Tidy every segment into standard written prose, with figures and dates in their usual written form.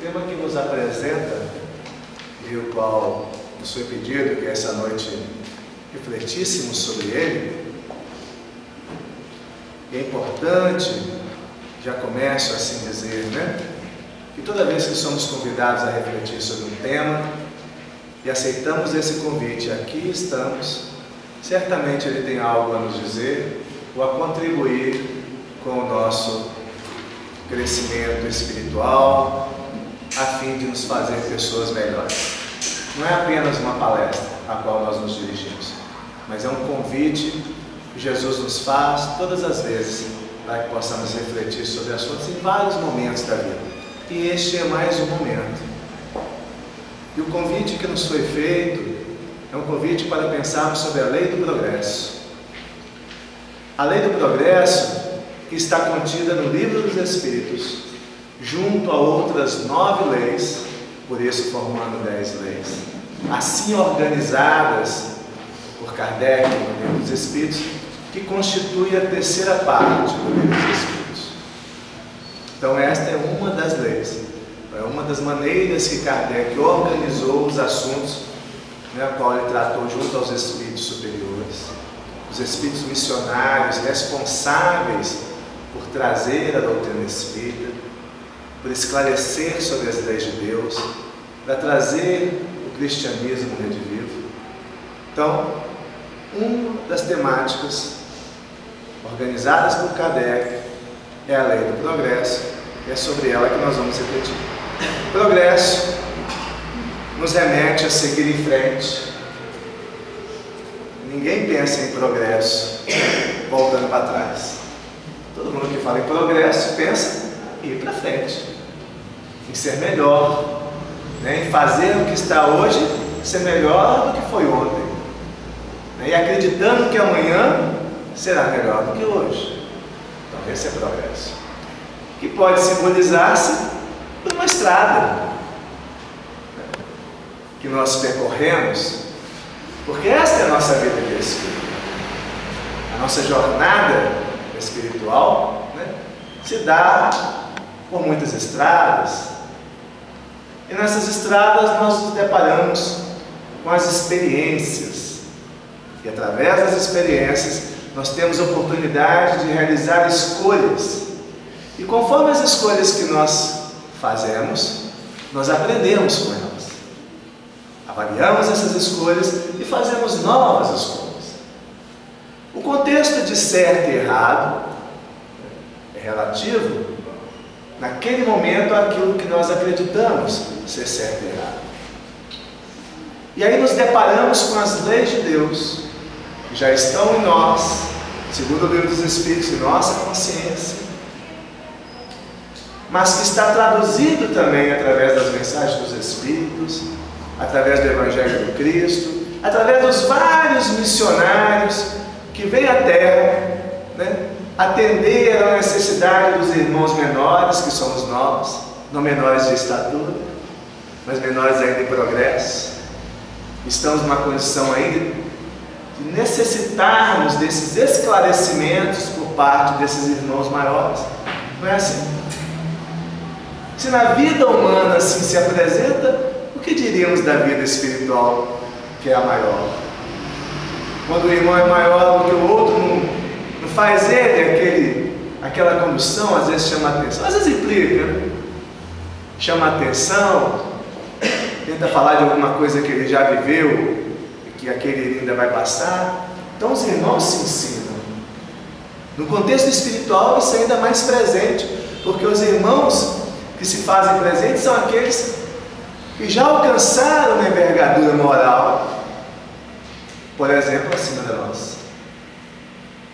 tema que nos apresenta e o qual nos foi pedido que essa noite refletíssemos sobre ele, é importante, já começo a assim dizer, que toda vez que somos convidados a refletir sobre um tema e aceitamos esse convite, aqui estamos, certamente ele tem algo a nos dizer ou a contribuir com o nosso crescimento espiritual, a fim de nos fazer pessoas melhores. Não é apenas uma palestra a qual nós nos dirigimos, mas é um convite que Jesus nos faz todas as vezes para que possamos refletir sobre assuntos em vários momentos da vida. E este é mais um momento. E o convite que nos foi feito é um convite para pensarmos sobre a lei do progresso. A lei do progresso que está contida no Livro dos Espíritos, junto a outras 9 leis, por isso formando 10 leis, assim organizadas por Kardec no Livro dos Espíritos, que constitui a terceira parte do Livro dos Espíritos. Então esta é uma das leis, é uma das maneiras que Kardec organizou os assuntos, a qual ele tratou junto aos espíritos superiores, os espíritos missionários responsáveis por trazer a doutrina espírita, por esclarecer sobre as leis de Deus, para trazer o cristianismo redivivo. Então, uma das temáticas organizadas por Kardec é a lei do progresso, e é sobre ela que nós vamos refletir. Progresso nos remete a seguir em frente. Ninguém pensa em progresso voltando para trás. Todo mundo que fala em progresso pensa em ir para frente, em ser melhor, em fazer o que está hoje ser melhor do que foi ontem, e acreditando que amanhã será melhor do que hoje. Então esse é progresso, que pode simbolizar-se por uma estrada que nós percorremos, porque esta é a nossa vida de espírito. A nossa jornada espiritual se dá por muitas estradas, e nessas estradas nós nos deparamos com as experiências, e através das experiências nós temos a oportunidade de realizar escolhas, e conforme as escolhas que nós fazemos, nós aprendemos com elas, avaliamos essas escolhas e fazemos novas escolhas. O contexto de certo e errado é relativo naquele momento àquilo que nós acreditamos ser certo e errado. E aí nos deparamos com as leis de Deus, que já estão em nós, segundo o Livro dos Espíritos, em nossa consciência, mas que está traduzido também através das mensagens dos Espíritos, através do Evangelho do Cristo, através dos vários missionários que vêm à Terra, atender à necessidade dos irmãos menores, que somos nós, não menores de estatura, mas menores ainda em progresso. Estamos numa condição ainda de necessitarmos desses esclarecimentos por parte desses irmãos maiores. Não é assim? Se na vida humana assim se apresenta, o que diríamos da vida espiritual, que é a maior? Quando o irmão é maior do que o outro, não faz ele aquela condução, às vezes chama atenção, às vezes implica, chama atenção, tenta falar de alguma coisa que ele já viveu e que aquele ainda vai passar. Então os irmãos se ensinam. No contexto espiritual isso é ainda mais presente, porque os irmãos que se fazem presentes são aqueles que já alcançaram uma envergadura moral, por exemplo, acima da nossa,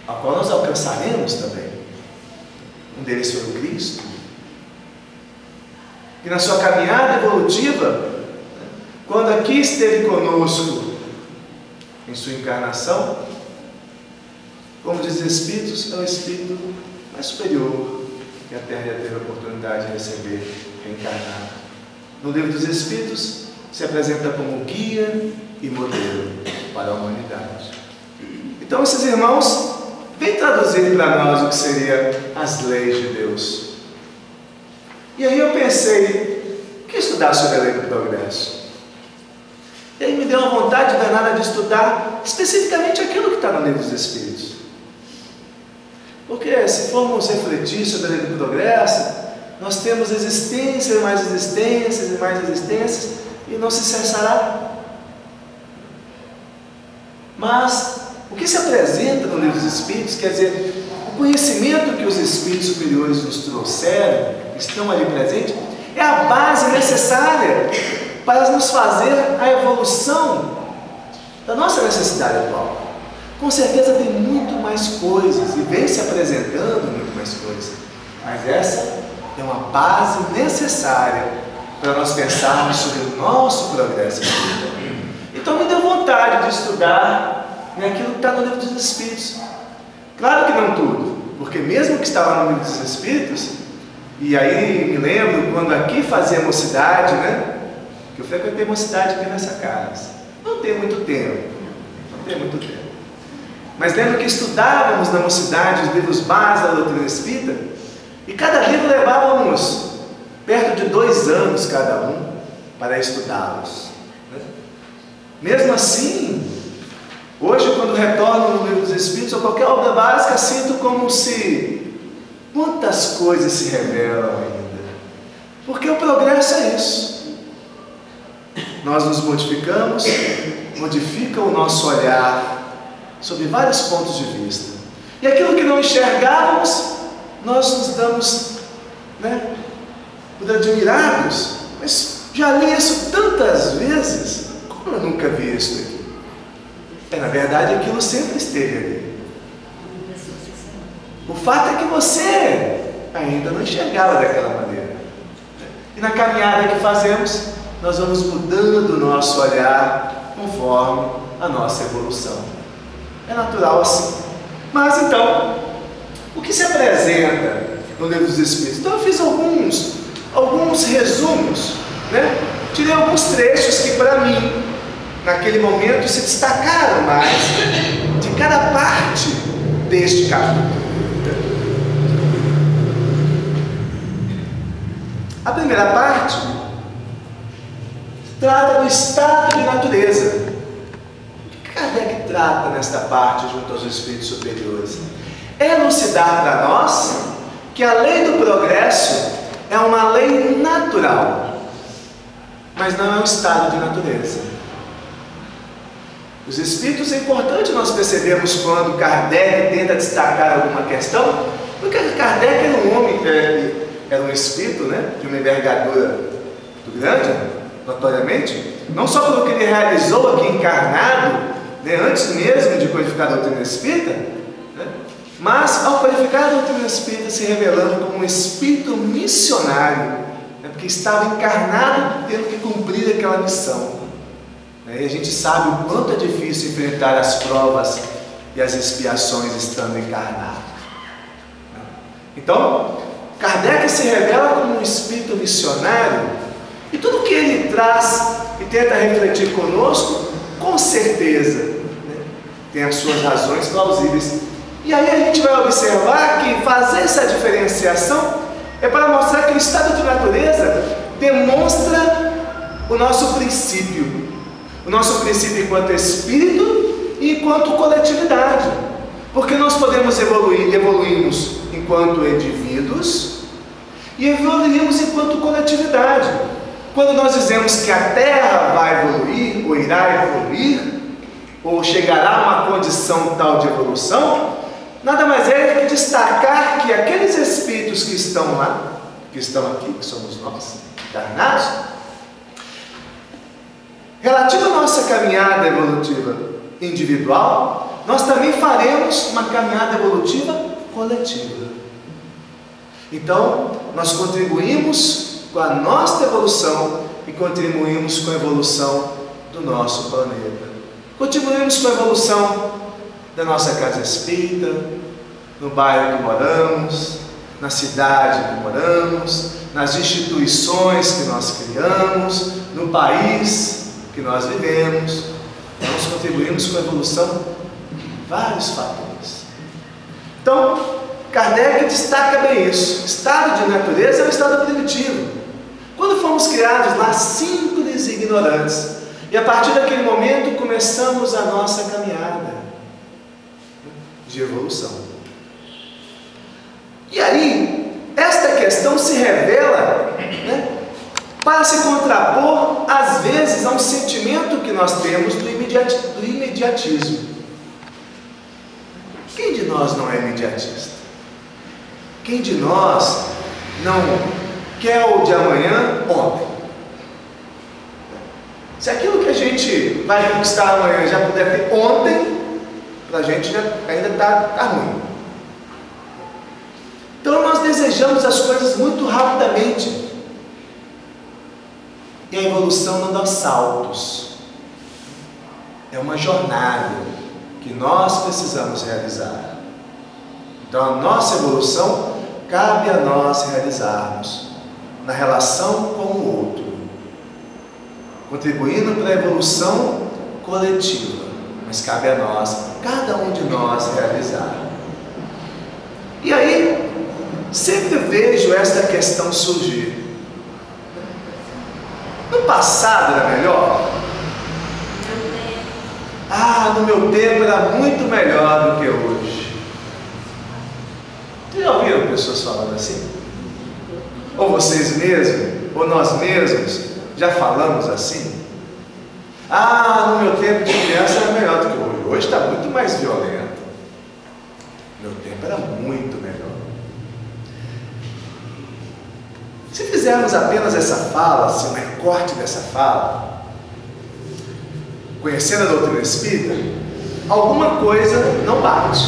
a qual nós alcançaremos também. Um deles foi o Cristo, que na sua caminhada evolutiva, quando aqui esteve conosco em sua encarnação, como diz os Espíritos, é o Espírito mais superior que a Terra já teve a oportunidade de receber, reencarnado. No Livro dos Espíritos se apresenta como guia e modelo para a humanidade. Então esses irmãos vêm traduzir para nós o que seriam as leis de Deus. E aí eu pensei que estudar sobre a lei do progresso? E aí me deu uma vontade danada de estudar especificamente aquilo que está no Livro dos Espíritos. Porque se formos refletir sobre a lei do progresso, nós temos existências e mais existências e mais existências, e não se cessará. Mas o que se apresenta no Livro dos Espíritos, quer dizer, o conhecimento que os Espíritos superiores nos trouxeram, estão ali presentes, é a base necessária para nos fazer a evolução da nossa necessidade atual. Com certeza tem muito mais coisas, e vem se apresentando muito mais coisas, mas essa é uma base necessária para nós pensarmos sobre o nosso progresso espiritual. Então me deu vontade de estudar aquilo que está no Livro dos Espíritos. Claro que não tudo, porque mesmo que estava no Livro dos Espíritos, e aí me lembro quando aqui fazia mocidade, né? Que eu frequentei mocidade aqui nessa casa. Não tem muito tempo, mas lembro que estudávamos na mocidade os livros básicos da doutrina espírita, e cada livro levávamos perto de 2 anos cada um para estudá-los, né? Mesmo assim, hoje quando retorno no Livro dos Espíritos ou qualquer obra básica, sinto como se quantas coisas se revelam ainda, porque o progresso é isso. Nós nos modificamos, modifica o nosso olhar sob vários pontos de vista, e aquilo que não enxergávamos, nós nos damos, né, por admirados. Mas já li isso tantas vezes, como eu nunca vi isso aqui? Na verdade, aquilo sempre esteve ali. O fato é que você ainda não enxergava daquela maneira. E na caminhada que fazemos, nós vamos mudando o nosso olhar conforme a nossa evolução. É natural assim. Mas então, o que se apresenta no Livro dos Espíritos? Então eu fiz alguns resumos, né? Tirei alguns trechos que para mim, naquele momento, se destacaram mais de cada parte deste capítulo. A primeira parte trata do estado de natureza. O que Kardec trata nesta parte junto aos espíritos superiores? É elucidar para nós que a lei do progresso é uma lei natural, mas não é um estado de natureza. Os espíritos, é importante nós percebermos quando Kardec tenta destacar alguma questão, porque Kardec era um homem, era um espírito, né, de uma envergadura muito grande, notoriamente, não só pelo que ele realizou aqui encarnado, né, antes mesmo de codificar a doutrina espírita, né, mas ao codificar a doutrina espírita se revelando como um espírito missionário, né, porque estava encarnado tendo que cumprir aquela missão. E a gente sabe o quanto é difícil enfrentar as provas e as expiações estando encarnado. Então, Kardec se revela como um espírito missionário, e tudo que ele traz e tenta refletir conosco, com certeza, né, tem as suas razões plausíveis. E aí a gente vai observar que fazer essa diferenciação é para mostrar que o estado de natureza demonstra o nosso princípio enquanto espírito e enquanto coletividade, porque nós podemos evoluirmos enquanto indivíduos e evoluirmos enquanto coletividade. Quando nós dizemos que a Terra vai evoluir, ou irá evoluir, ou chegará a uma condição tal de evolução, nada mais é que destacar que aqueles espíritos que estão lá, que estão aqui, que somos nós, encarnados, relativo à nossa caminhada evolutiva individual, nós também faremos uma caminhada evolutiva coletiva. Então, nós contribuímos com a nossa evolução e contribuímos com a evolução do nosso planeta. Contribuímos com a evolução da nossa casa espírita, no bairro que moramos, na cidade que moramos, nas instituições que nós criamos, no país que nós vivemos. Nós contribuímos com a evolução de vários fatores. Então, Kardec destaca bem isso. Estado de natureza é o estado primitivo. Quando fomos criados lá simples e ignorantes. E a partir daquele momento começamos a nossa caminhada de evolução. E aí, esta questão se revela, né, para se contrapor, às vezes, a um sentimento que nós temos do imediatismo. Quem de nós não é imediatista? Quem de nós não quer o de amanhã ontem? Se aquilo que a gente vai conquistar amanhã já puder ter ontem, para a gente ainda está ruim. Então nós desejamos as coisas muito rapidamente. E a evolução não dá saltos. É uma jornada que nós precisamos realizar. Então a nossa evolução cabe a nós realizarmos na relação com o outro, contribuindo para a evolução coletiva, mas cabe a nós, cada um de nós, realizar. E aí, sempre vejo esta questão surgir. No passado era melhor? No meu tempo era muito melhor do que hoje. Vocês já ouviram pessoas falando assim? Ou vocês mesmos, ou nós mesmos, já falamos assim? No meu tempo de criança era melhor do que hoje. Hoje está muito mais violento. Meu tempo era muito melhor. Se fizermos apenas essa fala, assim, um recorte dessa fala, conhecendo a doutrina espírita, alguma coisa não bate.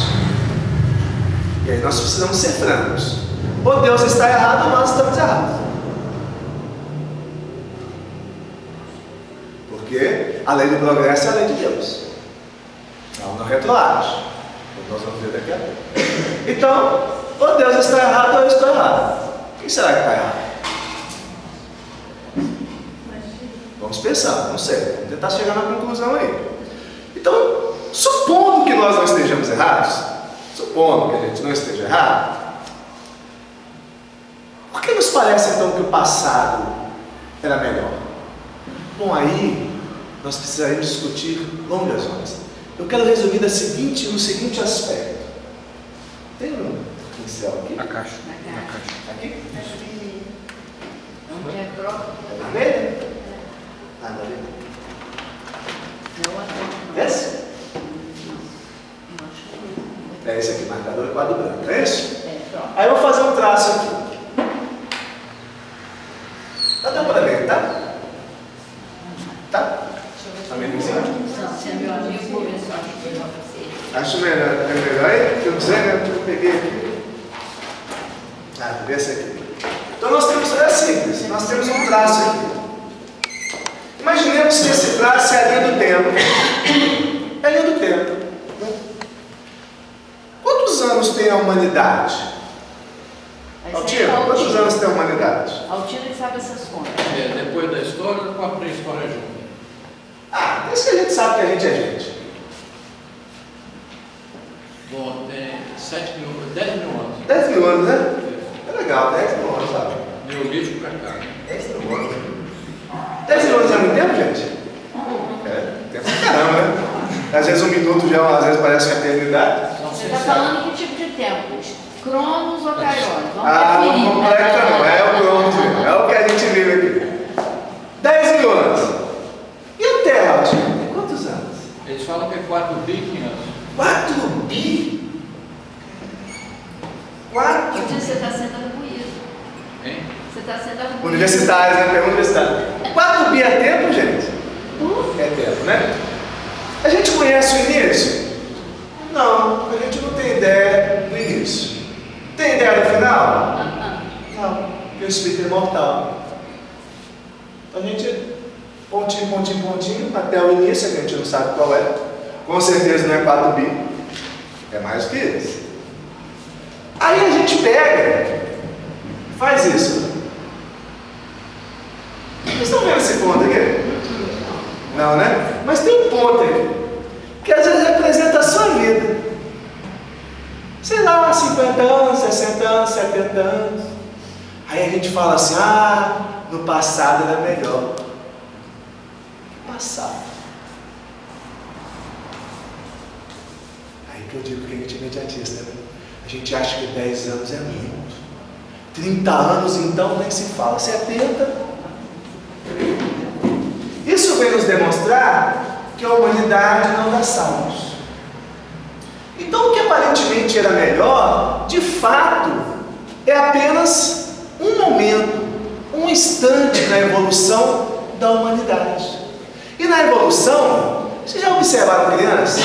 E aí nós precisamos ser francos. Ou Deus está errado ou nós estamos errados. Porque a lei do progresso é a lei de Deus. Ela não retroage. Nós vamos ver daqui a pouco. Então, ou Deus está errado ou eu estou errado. Quem será que está errado? Vamos pensar, não sei. Vamos tentar chegar na conclusão aí. Então, supondo que nós não estejamos errados, supondo que a gente não esteja errado, por que nos parece então que o passado era melhor? Bom, aí nós precisaremos discutir longas horas. Eu quero resumir no seguinte aspecto. Tem um pincel aqui? Na caixa. Aqui? Não é próprio. É vermelho? Não é vermelho. Esse? É esse aqui, marcador quadro branco. É isso? É, pronto. Aí eu vou fazer um traço aqui. Tá dando para ver, tá? Tá? Tá vendo assim? Se é meu amigo, vou ver se eu acho que eu você. Acho melhor. É melhor aí? Que eu quiser, né? Eu peguei aqui. Vou ver esse aqui. Então nós temos, é simples, nós temos um traço aqui. Imaginemos que esse traço é a linha do tempo. É a linha do tempo. Quantos anos tem a humanidade? Altino, quantos anos tem a humanidade? Altino sabe essas contas. Depois da história, com a pré-história junto. Desde que a gente sabe que a gente é gente. Bom, tem 10 mil anos. 10 mil anos, né? É legal, 10 mil anos, sabe? Neolítico pra cá. 10 mil anos. 10 mil anos é muito tempo, gente? Tempo pra caramba, né? Às vezes um minuto já, às vezes parece uma eternidade. Você está falando que tipo de tempo? Cronos ou Kairos? Não completa não, é o Cronos mesmo, é o que a gente vive aqui. 10 mil anos. E a Terra, Altino? Tem quantos anos? Eles falam que é 4 bi 500. 4 bi? 4? Altino, você está sendo arguído. Hein? Você está sendo arguído. Universitários, né? Pergunta universitária. 4 bi é tempo, gente? É tempo, né? A gente conhece o início? Não, a gente não tem ideia do início. Tem ideia do final? Não, porque o espírito é imortal. Então a gente, pontinho, até o início, que a gente não sabe qual é. Com certeza não é 4 bi. É mais do que isso. Aí a gente pega, faz isso. Vocês estão vendo esse ponto aqui? Não, né? Mas tem um ponto aqui, que às vezes representa a sua vida. Sei lá, 50 anos, 60 anos, 70 anos. Aí a gente fala assim, no passado era melhor. Passado. Aí que eu digo que a gente é imediatista, né? A gente acha que 10 anos é muito. 30 anos, então, nem se fala. 70. Isso vem nos demonstrar que a humanidade não dá saltos. Então, o que aparentemente era melhor, de fato, é apenas um momento, um instante na evolução da humanidade. E na evolução, vocês já observaram criança?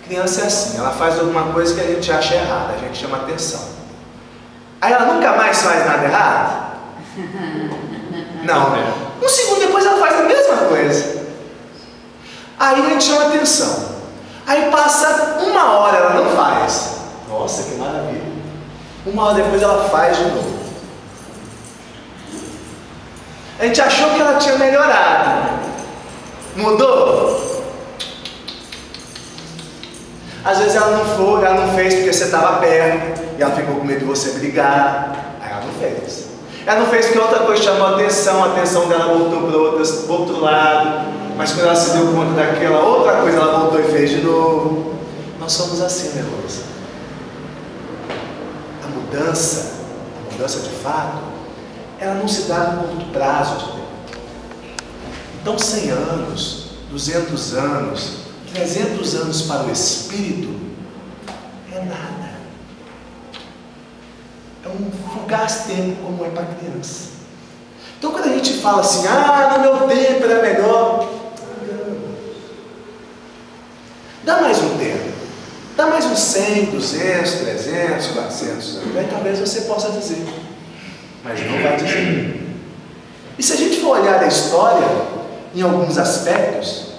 Criança é assim, ela faz alguma coisa que a gente acha errada, a gente chama atenção. Aí ela nunca mais faz nada errado? Não, né? Um segundo depois ela faz a mesma coisa. Aí a gente chama atenção. Aí passa 1 hora, ela não faz. Nossa, que maravilha. 1 hora depois ela faz de novo. A gente achou que ela tinha melhorado. Mudou? Às vezes ela não fez porque você estava perto e ela ficou com medo de você brigar. Aí ela não fez. Ela não fez porque outra coisa chamou a atenção dela voltou para o outro lado. Mas quando ela se deu conta daquela outra coisa, ela voltou e fez de novo. Nós somos assim, né, Rosa? A mudança de fato, ela não se dá no curto prazo de tempo. Então 100 anos, 200 anos, 300 anos para o espírito é nada. É um fugaz tempo como é para a criança. Então quando a gente fala assim, no meu tempo era melhor, dá mais um tempo, dá mais uns 100, 200, 300, 400 anos, aí talvez você possa dizer, mas não vai dizer. E se a gente for olhar a história, em alguns aspectos,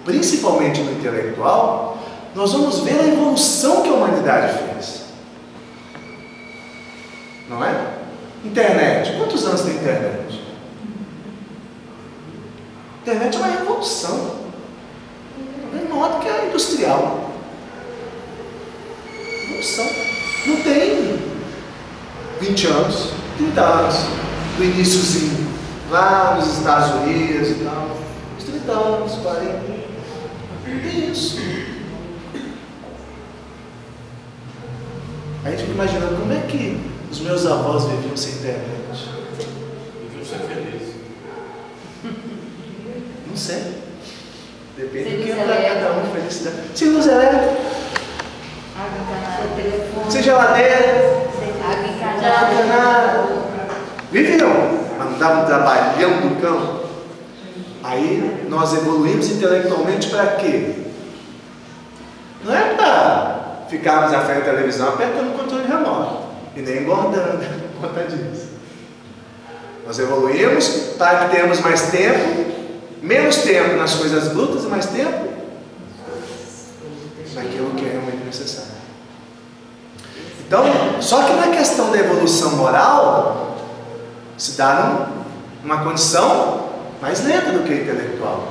principalmente no intelectual, nós vamos ver a evolução que a humanidade fez. Não é? Internet. Quantos anos tem internet? Internet é uma revolução. É maior do que a industrial. Revolução. Não tem 20 anos, 30 anos, do iníciozinho, lá nos Estados Unidos e tal. Uns 30 anos, 40. Não tem isso. A gente fica imaginando como é que os meus avós viviam sem internet. Viviam ser felizes. Não sei. Depende do que é para cada um felicidade. Sem luz elétrica. Água encanada, telefone. Sem geladeira. Água Não tem nada. Viviam, mas não estavam trabalhando no campo. Aí nós evoluímos intelectualmente para quê? Não é para ficarmos à frente da televisão apertando o controle remoto e nem engordando por conta disso. Nós evoluímos para que tenhamos mais tempo, menos tempo nas coisas brutas e mais tempo naquilo que é realmente necessário. Então, só que na questão da evolução moral, se dá numa condição mais lenta do que a intelectual.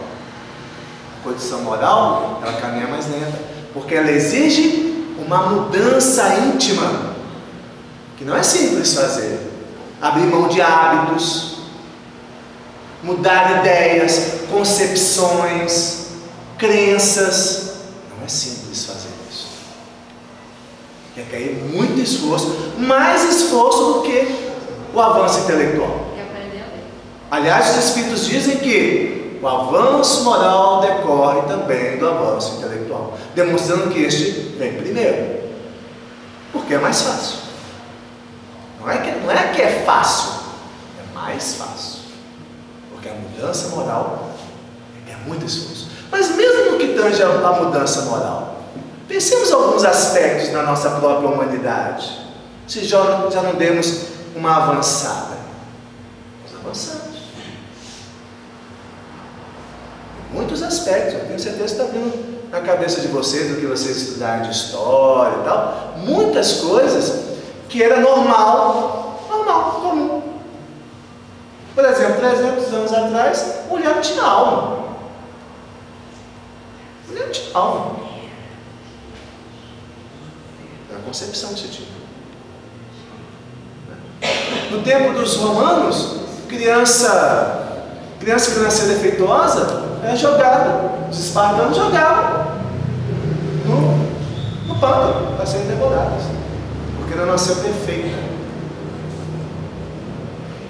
A condição moral, ela caminha mais lenta, porque ela exige uma mudança íntima, que não é simples fazer. Abrir mão de hábitos, mudar ideias, concepções, crenças. Não é simples fazer isso. Requer muito esforço, mais esforço do que o avanço intelectual. Aliás, os Espíritos dizem que o avanço moral decorre também do avanço intelectual, demonstrando que este vem primeiro, porque é mais fácil. Não é que é fácil, é mais fácil, porque a mudança moral é muito esforço. Mas mesmo no que tange a mudança moral, pensemos alguns aspectos da nossa própria humanidade. Se já não demos uma avançada, nós avançamos. Muitos aspectos, eu tenho certeza que está vindo na cabeça de vocês, do que vocês estudaram de história e tal, muitas coisas que era normal, comum. Por exemplo, 300 anos atrás, mulher não tinha alma. Mulher não tinha alma. Era a concepção que você tinha. No tempo dos romanos, criança que nascia defeituosa era jogada. Os espartanos jogavam no pântano para serem devorados, porque não nasceu perfeita.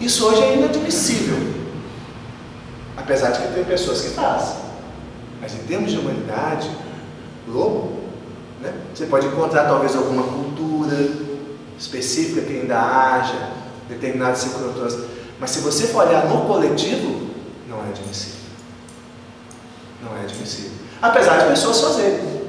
Isso hoje é inadmissível, apesar de que tem pessoas que fazem. Mas em termos de humanidade, globo, né? Você pode encontrar talvez alguma cultura específica que ainda haja determinadas circunstâncias, mas se você for olhar no coletivo, não é admissível. Não é admissível. Apesar de pessoas fazerem.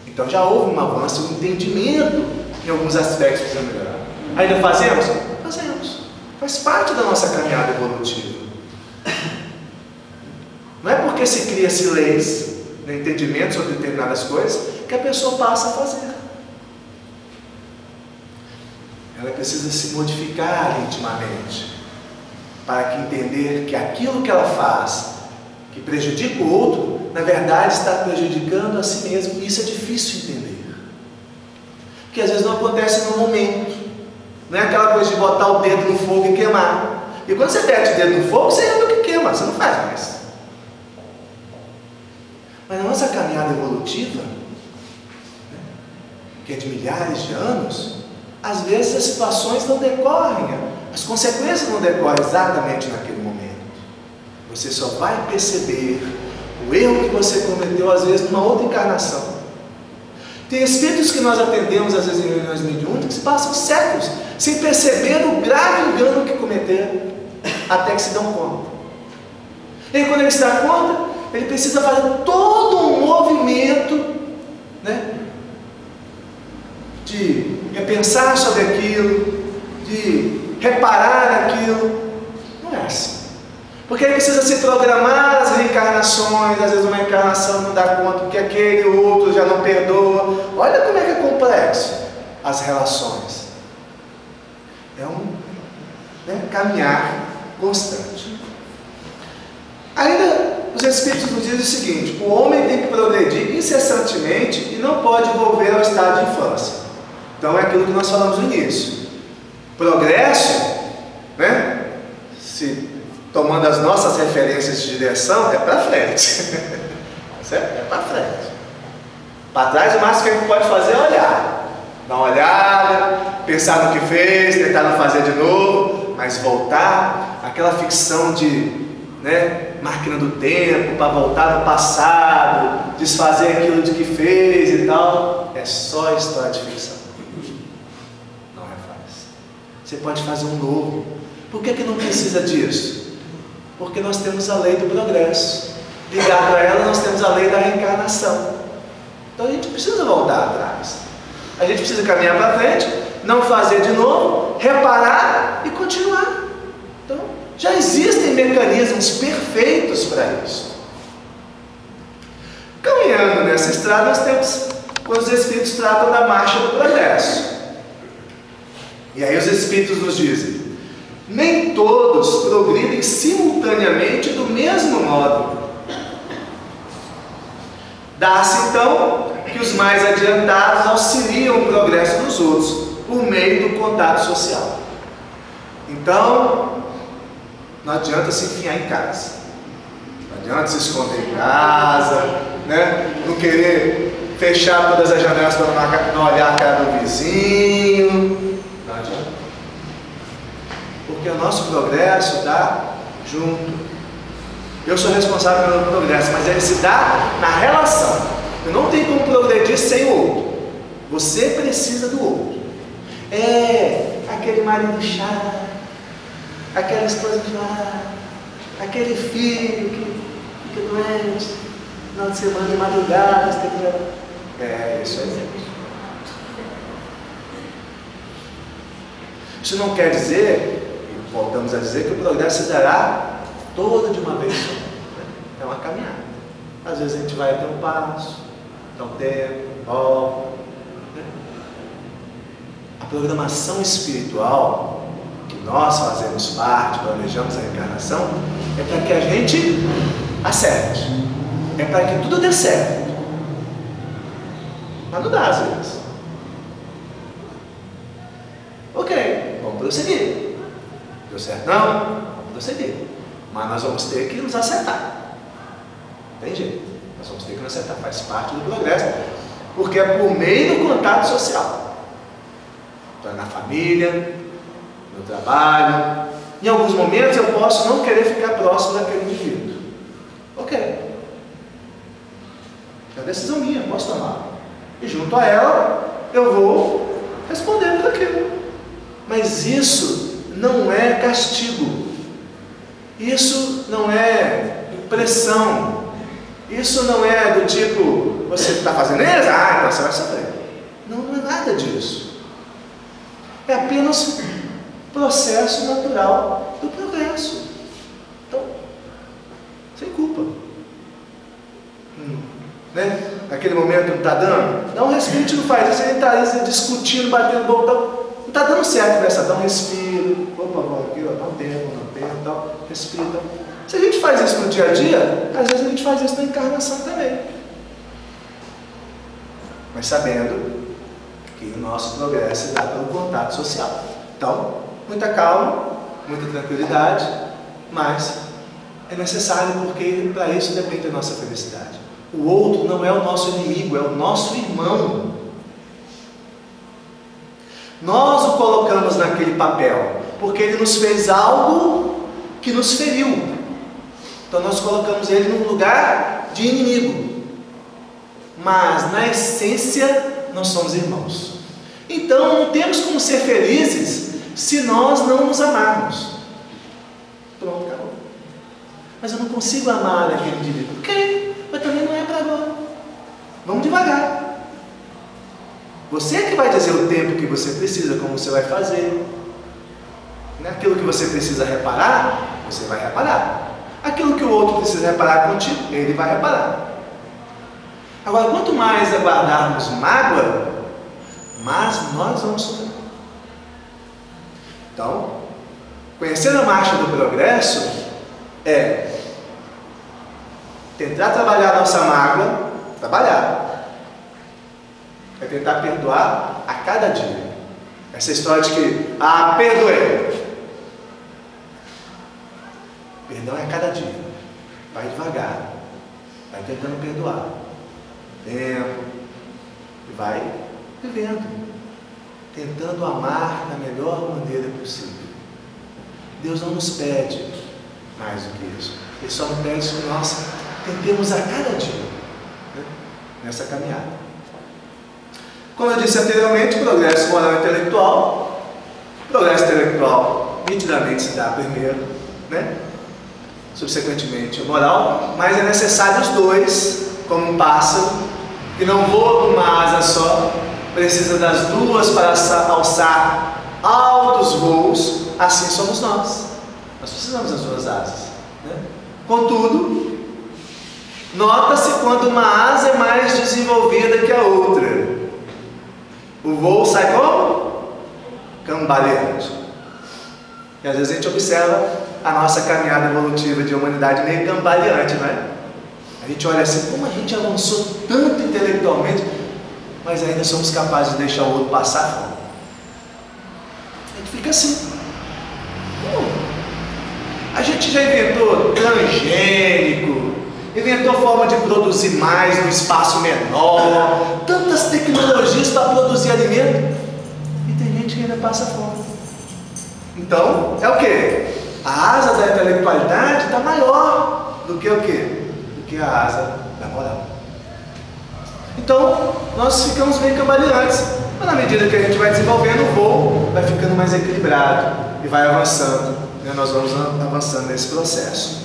Então já houve um avanço, um entendimento em alguns aspectos que precisam melhorar. Ainda fazemos? Fazemos. Faz parte da nossa caminhada evolutiva. Não é porque se cria-se leis, entendimento sobre determinadas coisas, que a pessoa passa a fazer. Ela precisa se modificar intimamente, para que entender que aquilo que ela faz, que prejudica o outro, na verdade está prejudicando a si mesmo. Isso é difícil entender, porque às vezes não acontece no momento. Não é aquela coisa de botar o dedo no fogo e queimar. E quando você mete o dedo no fogo, você lembra que queima, você não faz mais. Mas na nossa caminhada evolutiva, né, que é de milhares de anos, às vezes as situações não decorrem, as consequências não decorrem exatamente naquele momento. Você só vai perceber o erro que você cometeu, às vezes, numa outra encarnação. Tem espíritos que nós atendemos, às vezes, em reuniões mediúnicas, que se passam séculos sem perceber o grave engano que cometeram, até que se dão conta. E quando ele se dá conta, ele precisa fazer todo um movimento, né, de repensar sobre aquilo, de reparar aquilo. Não é assim. Porque ele precisa se programar as reencarnações. Às vezes uma encarnação não dá conta, porque aquele outro já não perdoa. Olha como é que é complexo as relações. É um caminhar constante. Ainda os Espíritos nos dizem o seguinte: o homem tem que progredir incessantemente e não pode volver ao estado de infância. Então é aquilo que nós falamos no início. Progresso, né? Se tomando as nossas referências de direção, é para frente. Certo? É para frente. Para trás, o máximo que a gente pode fazer é olhar. Dar uma olhada, pensar no que fez, tentar não fazer de novo, mas voltar, aquela ficção de, né, máquina do tempo, para voltar no passado, desfazer aquilo de que fez e tal, é só história de ficção. Não é fácil. Você pode fazer um novo. Por que não precisa disso? Porque nós temos a lei do progresso. Ligado a ela, nós temos a lei da reencarnação. Então a gente precisa voltar atrás. A gente precisa caminhar para frente, não fazer de novo, reparar e continuar. Então, já existem mecanismos perfeitos para isso. Caminhando nessa estrada, nós temos, quando os Espíritos tratam da marcha do progresso. E aí os Espíritos nos dizem: nem todos progridem simultaneamente do mesmo modo. Dá-se então que os mais adiantados auxiliam o progresso dos outros por meio do contato social. Então, não adianta se enfiar em casa, não adianta se esconder em casa, né? Não querer fechar todas as janelas para não olhar a cara do vizinho. Não adianta. Porque o nosso progresso dá junto. Eu sou responsável pelo progresso, mas ele se dá na relação. Eu não tenho como progredir sem o outro. Você precisa do outro. É aquele marido chato, aquela esposa chata, aquele filho que fica doente, final de semana de madrugada. É isso aí. Isso não quer dizer, e voltamos a dizer, que o progresso se dará todo de uma vez só. É uma caminhada. Às vezes a gente vai até um passo, dá um tempo, volta. A programação espiritual que nós fazemos parte, planejamos a reencarnação, é para que a gente acerte. É para que tudo dê certo. Mas não dá às vezes. Ok, vamos prosseguir. deu certo? Não, vamos prosseguir. Mas nós vamos ter que nos acertar. Tem jeito. Nós vamos ter que nos acertar. Faz parte do progresso. Porque é por meio do contato social. Então, na família, no trabalho. Em alguns momentos eu posso não querer ficar próximo daquele indivíduo. Ok. É uma decisão minha, posso tomar. E junto a ela, eu vou responder por aquilo. Mas isso não é castigo. Isso não é pressão. Isso não é do tipo, você está fazendo isso? Ah, então você vai sofrer. Não, não é nada disso. É apenas processo natural do progresso. Então, sem culpa. Né? Naquele momento não está dando, dá um respiro, não faz isso, ele está aí discutindo, batendo botão, não está dando certo nessa, dá um respiro, opa, vamos aqui, ó, dá um tempo, tal, respira. Tal. Se a gente faz isso no dia a dia, às vezes a gente faz isso na encarnação também. Mas sabendo que o nosso progresso se dá pelo contato social. Então, muita calma, muita tranquilidade, mas é necessário porque para isso depende da nossa felicidade. O outro não é o nosso inimigo, é o nosso irmão. Nós o colocamos naquele papel porque ele nos fez algo que nos feriu. Então nós colocamos ele num lugar de inimigo. Mas na essência nós somos irmãos. Então não temos como ser felizes se nós não nos amarmos. Pronto, acabou. Mas eu não consigo amar aquele indivíduo. Ok, mas também não é para agora. Vamos devagar. Você é que vai dizer o tempo que você precisa, como você vai fazer. Aquilo que você precisa reparar, você vai reparar. Aquilo que o outro precisa reparar contigo, ele vai reparar. Agora, quanto mais aguardarmos mágoa, mais nós vamos sofrer. Então, conhecer a marcha do progresso é tentar trabalhar a nossa mágoa, é tentar perdoar a cada dia. Essa história de que, perdoei. Perdão é a cada dia. Vai devagar. Vai tentando perdoar. Tempo. E vai vivendo. Tentando amar da melhor maneira possível. Deus não nos pede mais do que isso. Ele só nos pede que nós tentemos a cada dia, né? Nessa caminhada. Como eu disse anteriormente, progresso moral e intelectual. Progresso intelectual nitidamente se dá primeiro, né? Subsequentemente o moral, mas é necessário os dois, como um pássaro que não voa com uma asa só, precisa das duas para alçar altos voos. Assim somos nós. Nós precisamos das duas asas, né? Contudo, nota-se quando uma asa é mais desenvolvida que a outra. O voo sai como? Cambaleante. E às vezes a gente observa a nossa caminhada evolutiva de humanidade meio cambaleante, não é? A gente olha assim, como a gente avançou tanto intelectualmente, mas ainda somos capazes de deixar o outro passar fome. A gente fica assim. A gente já inventou transgênico, inventou forma de produzir mais no espaço menor, tantas tecnologias para produzir alimento, e tem gente que ainda passa fome. Então, é o quê? A asa da intelectualidade está maior do que o quê? Do que a asa da moral. Então, nós ficamos meio cambaleantes, mas na medida que a gente vai desenvolvendo, o voo vai ficando mais equilibrado e vai avançando, né? Nós vamos avançando nesse processo.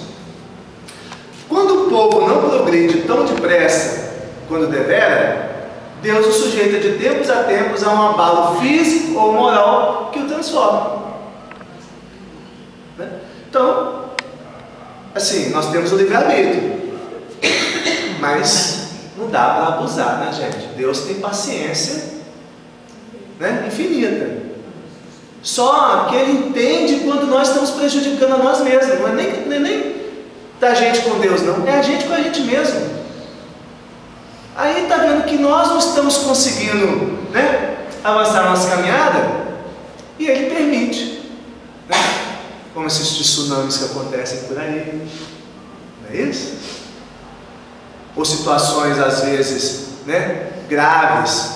Quando o povo não progride tão depressa quando devera, Deus o sujeita de tempos a tempos a um abalo físico ou moral que o transforma. Então, assim, nós temos o livre-arbítrio, mas não dá para abusar, né, gente? Deus tem paciência, né, infinita. Só que Ele entende quando nós estamos prejudicando a nós mesmos. Não é nem da gente com Deus, não. É a gente com a gente mesmo. Aí está vendo que nós não estamos conseguindo, né, avançar a nossa caminhada, e Ele permite, né? como esses tsunamis que acontecem por aí, não é isso? Ou situações às vezes, né, graves,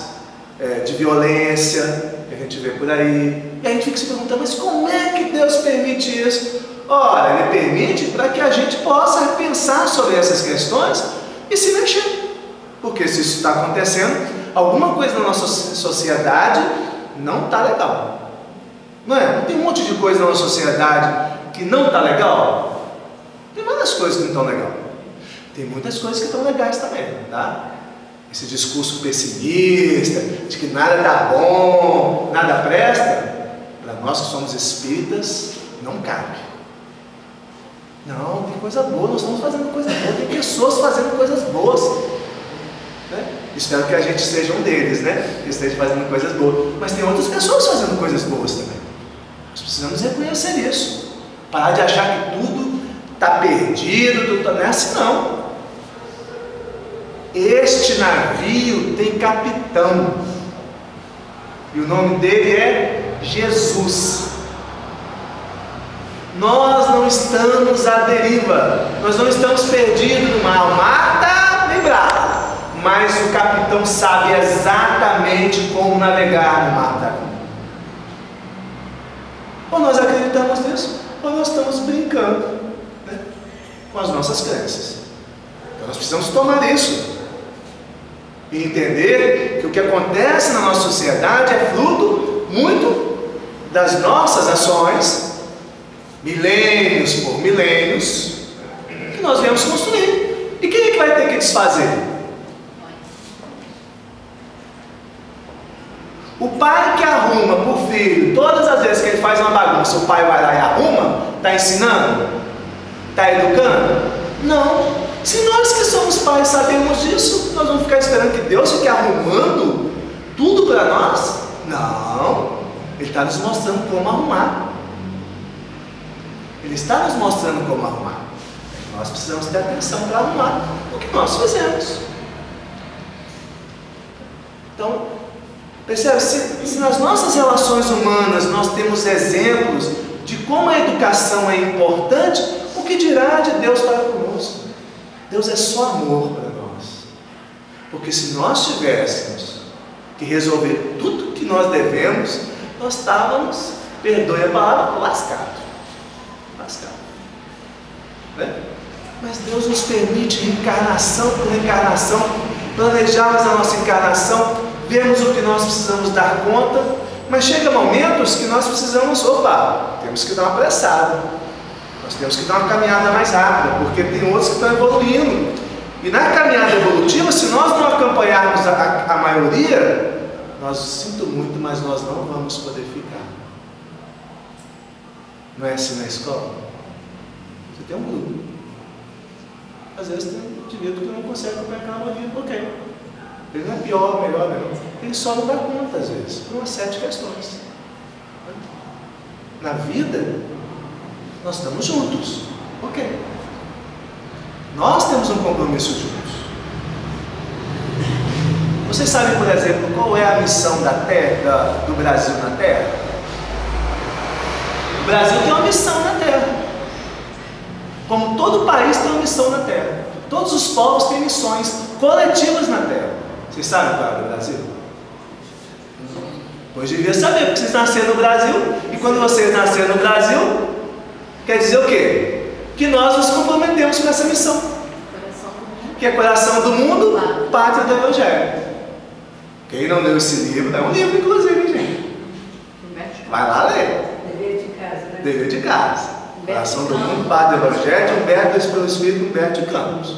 de violência, que a gente vê por aí, e a gente fica se perguntando, mas como é que Deus permite isso? Ora, Ele permite para que a gente possa pensar sobre essas questões e se mexer, porque se isso está acontecendo, alguma coisa na nossa sociedade não está legal, não é? Não tem um monte de coisa na nossa sociedade que não está legal? Tem várias coisas que não estão legais, tem muitas coisas que estão legais também, tá? Esse discurso pessimista, de que nada está bom, nada presta, para nós que somos espíritas, não cabe. Não, tem coisa boa, nós estamos fazendo coisa boa, tem pessoas fazendo coisas boas, né? Espero que a gente seja um deles, né? Que esteja fazendo coisas boas, mas tem outras pessoas fazendo coisas boas também. Nós precisamos reconhecer isso, parar de achar que tudo está perdido, tudo está... Não é assim não. Este navio tem capitão, e o nome dele é Jesus. Nós não estamos à deriva, nós não estamos perdidos no mar. O mar está bem bravo, mas o capitão sabe exatamente como navegar no mar. Tá? Ou nós acreditamos nisso, ou nós estamos brincando, né, com as nossas crenças. Então nós precisamos tomar isso e entender que o que acontece na nossa sociedade é fruto muito das nossas ações, milênios por milênios, que nós viemos construir. E quem é que vai ter que desfazer? O pai que arruma para o filho, todas as vezes que ele faz uma bagunça, o pai vai lá e arruma, está ensinando? Está educando? Não. Se nós que somos pais sabemos disso, nós vamos ficar esperando que Deus fique arrumando tudo para nós? Não. Ele está nos mostrando como arrumar. Ele está nos mostrando como arrumar. Nós precisamos ter atenção para arrumar o que nós fizemos. Então, percebe? Se nas nossas relações humanas nós temos exemplos de como a educação é importante, o que dirá de Deus para conosco? Deus é só amor para nós. Porque se nós tivéssemos que resolver tudo que nós devemos, nós estávamos, perdoe a palavra, lascados. Né? Mas Deus nos permite reencarnação por reencarnação, planejarmos a nossa encarnação, vemos o que nós precisamos dar conta, mas chega momentos que nós precisamos, temos que dar uma apressada, nós temos que dar uma caminhada mais rápida, porque tem outros que estão evoluindo, e na caminhada evolutiva, se nós não acompanharmos a maioria, nós sinto muito, mas nós não vamos poder ficar. Não é assim na escola? Você tem um grupo. Às vezes tem um indivíduo que não consegue acompanhar aquela maioria, por quê? Ele não é pior, melhor, não. Ele só não dá conta, às vezes, por uma série de questões. Na vida, nós estamos juntos. Ok. Nós temos um compromisso juntos. Vocês sabem, por exemplo, qual é a missão da Terra, do Brasil na Terra? O Brasil tem uma missão na Terra. Como todo país tem uma missão na Terra. Todos os povos têm missões coletivas na Terra. Vocês sabem qual é o Brasil? Pois devia saber, porque vocês nasceram no Brasil. E quando vocês nasceram no Brasil, quer dizer o quê? Que nós nos comprometemos com essa missão. Que é coração do mundo, pátria do Evangelho. Quem não leu esse livro, é um livro inclusive, gente. Vai lá ler. Dever de casa, né? Dever de casa. Coração do mundo, pátria do Evangelho, Humberto pelo Espírito, Humberto de Campos.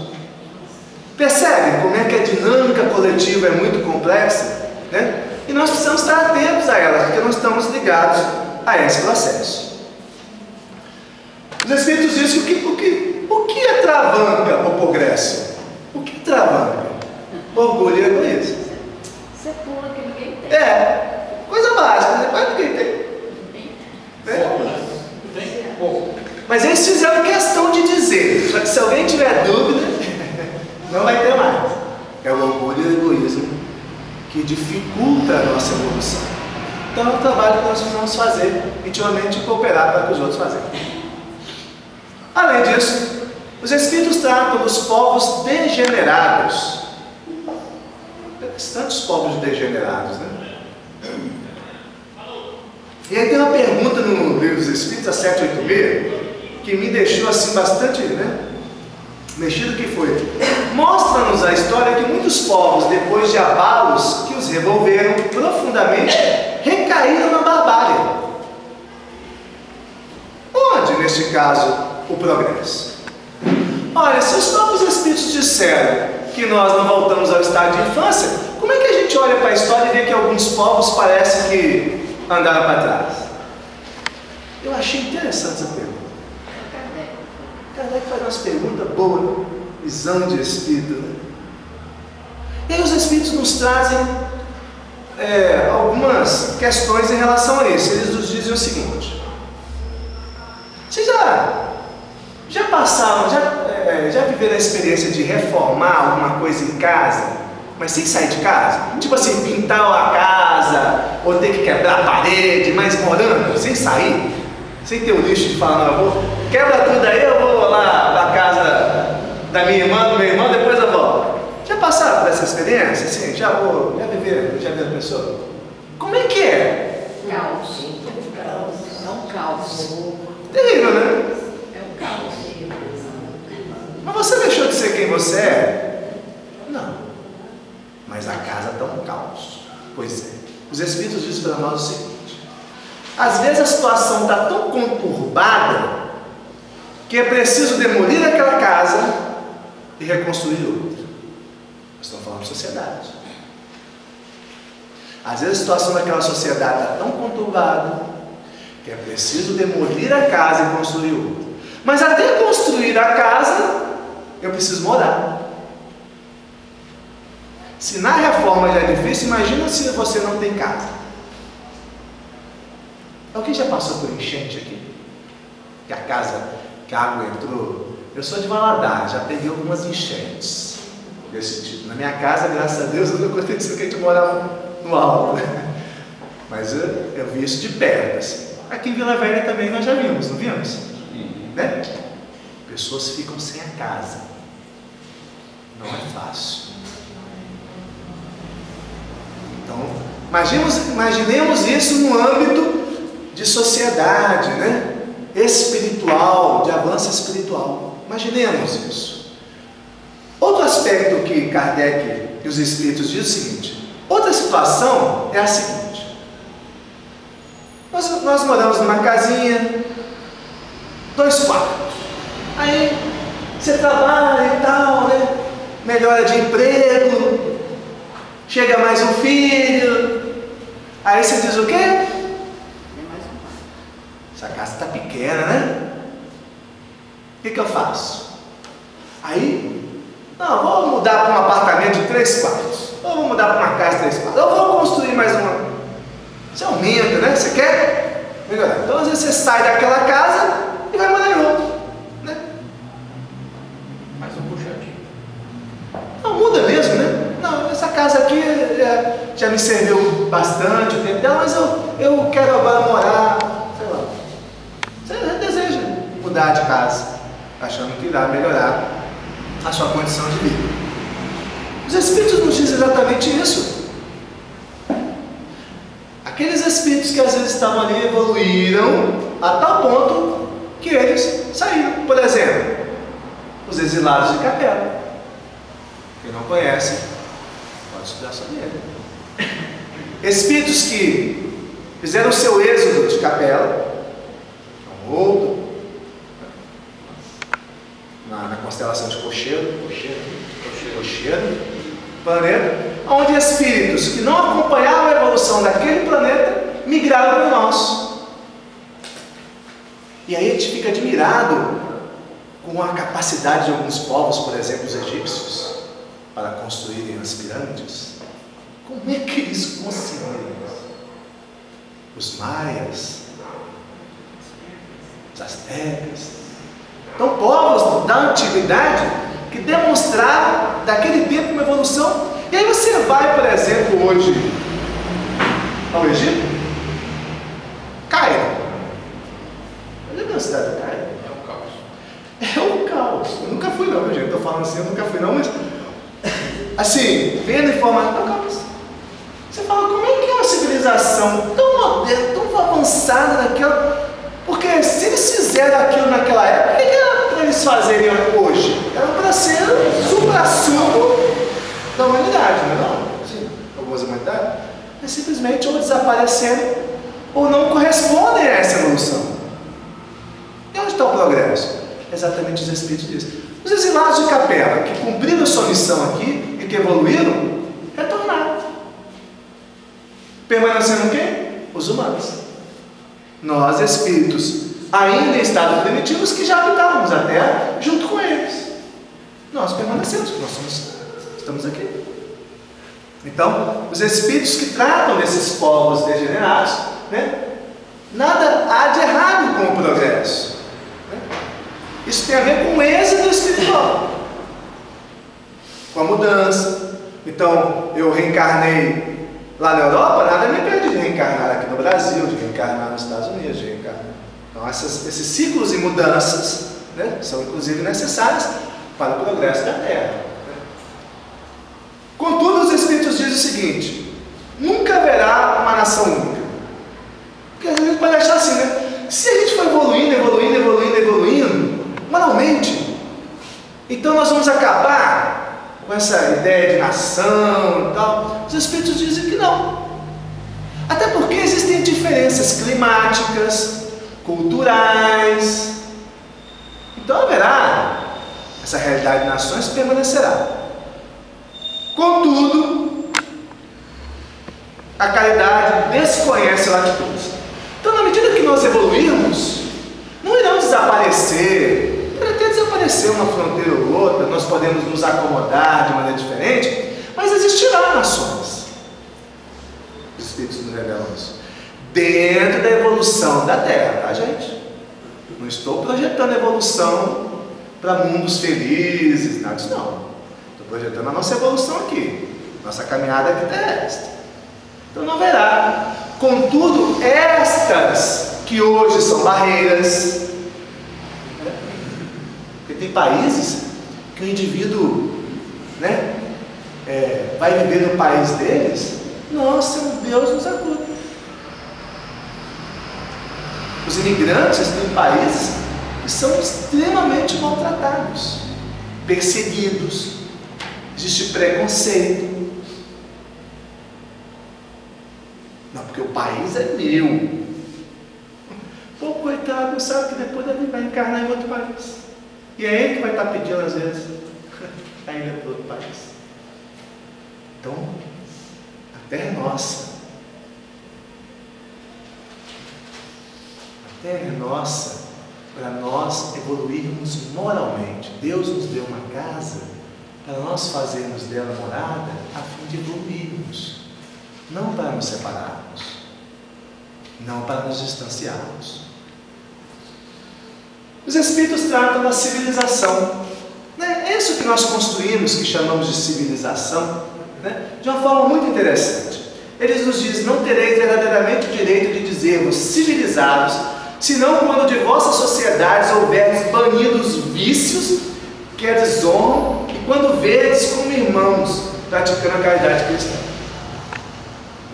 Percebem como é que a dinâmica coletiva é muito complexa, né? E nós precisamos estar atentos a ela, porque nós estamos ligados a esse processo. Os Espíritos dizem que o que atravanca o progresso? O que atravanca? Orgulho e egoísmo. Você pula que ninguém tem. É, coisa básica, né? Mas ninguém tem. Né? Mas eles fizeram questão de dizer, se alguém tiver dúvida, não vai ter mais. É o orgulho e o egoísmo que dificulta a nossa evolução. Então é um trabalho que nós precisamos fazer, intimamente cooperar para que os outros façam. além disso, os Espíritos tratam dos povos degenerados. Tantos povos degenerados, né? E aí tem uma pergunta no Livro dos Espíritos, a 786, que me deixou assim bastante, mexido, que foi: mostra-nos a história que muitos povos, depois de abalos que os revolveram profundamente, recaíram na barbárie. Onde, neste caso, o progresso? Olha, se os próprios Espíritos disseram que nós não voltamos ao estado de infância, como é que a gente olha para a história e vê que alguns povos parecem que andaram para trás? Eu achei interessante essa pergunta. Kardec faz umas perguntas boas, visão de espírito, né? E aí os Espíritos nos trazem algumas questões em relação a isso. Eles nos dizem o seguinte: vocês já passaram, já viveram a experiência de reformar alguma coisa em casa, mas sem sair de casa? Tipo assim, pintar a casa, ou ter que quebrar a parede, mas morando, sem sair, sem ter o lixo de falar: não, eu vou, quebra tudo aí, eu vou lá para casa da minha irmã, do meu irmão, depois eu volto. Já passaram por essa experiência? Assim, já viram a pessoa? Como é que é? Caos. É um caos. Terrível, né? É um caos. Mas você deixou de ser quem você é? Não. Mas a casa está um caos. Pois é. Os Espíritos dizem para nós o seguinte: às vezes a situação está tão conturbada que é preciso demolir aquela casa e reconstruir outra. Nós estamos falando de sociedade. Às vezes a situação daquela sociedade está tão conturbada que é preciso demolir a casa e construir outra. Mas até construir a casa, eu preciso morar. Se na reforma já é difícil, imagina se você não tem casa. Alguém já passou por enchente aqui? Que a água entrou? Eu sou de Valadares, já peguei algumas enchentes desse tipo. Na minha casa, graças a Deus, não aconteceu que a gente morava no alto, né? Mas eu vi isso de perto, assim. Aqui em Vila Velha também nós já vimos, não vimos? Né? Pessoas ficam sem a casa. Não é fácil. Então, imaginemos isso no âmbito de sociedade, né? Espiritual, de avanço espiritual. Imaginemos isso. Outro aspecto que Kardec e os Espíritos dizem é o seguinte: outra situação é a seguinte: nós moramos numa casinha, 2 quartos. Aí você trabalha e tal, né? Melhora de emprego, chega mais um filho. Aí você diz o quê? Essa casa está pequena, né? O que eu faço? Aí, não, vou mudar para um apartamento de 3 quartos. Ou vou mudar para uma casa de 3 quartos. Ou vou construir mais uma. Você aumenta, né? Você quer melhorar. Então, às vezes você sai daquela casa e vai morar em outro, né? Mais um puxadinho. Não, muda mesmo, né? Não, essa casa aqui já me serviu bastante o tempo dela, mas eu quero agora morar, sei lá. Você deseja mudar de casa, achando que irá melhorar a sua condição de vida. Os Espíritos nos dizem exatamente isso. Aqueles Espíritos que às vezes estavam ali evoluíram a tal ponto que eles saíram. Por exemplo, os exilados de Capela. Quem não conhece, pode estudar sobre ele. Espíritos que fizeram o seu êxodo de Capela, um outro, na constelação de Cocheiro, planeta, onde espíritos que não acompanhavam a evolução daquele planeta migraram para o nosso. E aí a gente fica admirado com a capacidade de alguns povos, por exemplo, os egípcios, para construírem as pirâmides. Como é que eles conseguiram? Os maias, os astecas. Então, povos da antiguidade que demonstraram daquele tempo uma evolução. E aí você vai, por exemplo, hoje ao Egito, Cairo. Onde é a cidade do Cairo? É um caos. fui não, viu, gente? Estou falando assim, eu nunca fui não, mas assim, vendo informação, você fala, como é que é uma civilização tão moderna, tão avançada naquela? Porque se eles fizeram aquilo naquela época, o que era para eles fazerem hoje? Era para ser o supra-sumo da humanidade, não é não? Sim, algumas humanidades. Mas simplesmente ou desapareceram ou não correspondem a essa evolução. E onde está o progresso? Exatamente os Espíritos dizem. Os exilados de Capela, que cumpriram sua missão aqui e que evoluíram, retornaram. Permanecendo quem? Os humanos. Nós, espíritos, ainda em estado primitivos, que já habitávamos a Terra junto com eles. Nós permanecemos, estamos aqui. Então, os espíritos que tratam desses povos degenerados, né, nada há de errado com o progresso. Né? Isso tem a ver com o êxito espiritual, com a mudança. Então, eu reencarnei lá na Europa, nada me impede de reencarnar aqui no Brasil, de reencarnar nos Estados Unidos, de reencarnar. Então, esses ciclos e mudanças, né, são inclusive necessários para o progresso da Terra. Né? Contudo, os Espíritos dizem o seguinte: nunca haverá uma nação única. Porque a gente pode achar assim, né? Se a gente for evoluindo, moralmente, então nós vamos acabar com essa ideia de nação e tal. Os Espíritos dizem que não. Até porque existem diferenças climáticas, culturais. Então haverá, essa realidade de nações permanecerá. Contudo, a caridade desconhece latitudes. Então, na medida que nós evoluirmos, não irão desaparecer. Pode até desaparecer uma fronteira ou outra, nós podemos nos acomodar de maneira diferente, mas existirão nações. Os Espíritos nos revelam isso. Dentro da evolução da Terra, tá, gente? Não estou projetando evolução para mundos felizes, nada disso não. Estou projetando a nossa evolução aqui, nossa caminhada aqui terrestre. Então não haverá. Contudo, estas que hoje são barreiras, porque tem países que o indivíduo, né, vai viver no país deles, nossa, Deus nos acuda. Os imigrantes têm países que são extremamente maltratados, perseguidos, existe preconceito. Não, porque o país é meu. Pô, coitado, sabe que depois ele vai encarnar em outro país. E é ele que vai estar pedindo, às vezes, a ilha para outro país. Então, a terra é nossa. A terra é nossa para nós evoluirmos moralmente. Deus nos deu uma casa para nós fazermos dela morada a fim de evoluirmos. Não para nos separarmos, não para nos distanciarmos. Os Espíritos tratam da civilização, né? É isso que nós construímos, que chamamos de civilização, né? De uma forma muito interessante. Eles nos dizem: não tereis verdadeiramente o direito de dizer-vos civilizados, senão quando de vossas sociedades houverdes banido os vícios que a desonram, e quando vedes como irmãos praticando a caridade cristã.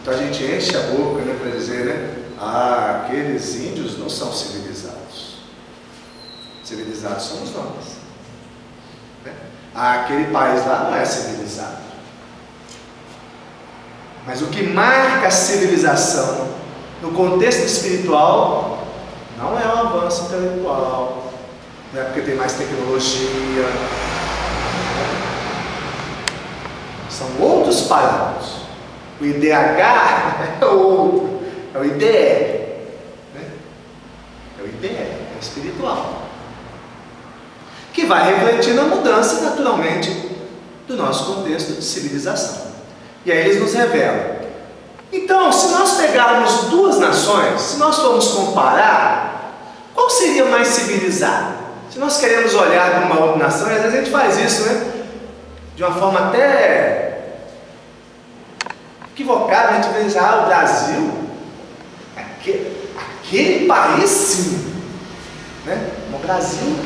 Então a gente enche a boca, né, para dizer, né, aqueles índios não são civilizados. Civilizados somos nós. Né? Aquele país lá não é civilizado. Mas o que marca a civilização no contexto espiritual não é o avanço intelectual, não é porque tem mais tecnologia. São outros parâmetros. O IDH é outro, é o IDE, né? É o IDE, é espiritual, que vai refletir na mudança, naturalmente, do nosso contexto de civilização. E aí eles nos revelam. Então, se nós pegarmos duas nações, se nós formos comparar, qual seria mais civilizado? Se nós queremos olhar para uma outra nação, e às vezes a gente faz isso, né? De uma forma até equivocado, a gente diz: o Brasil, aquele país sim, né? O Brasil,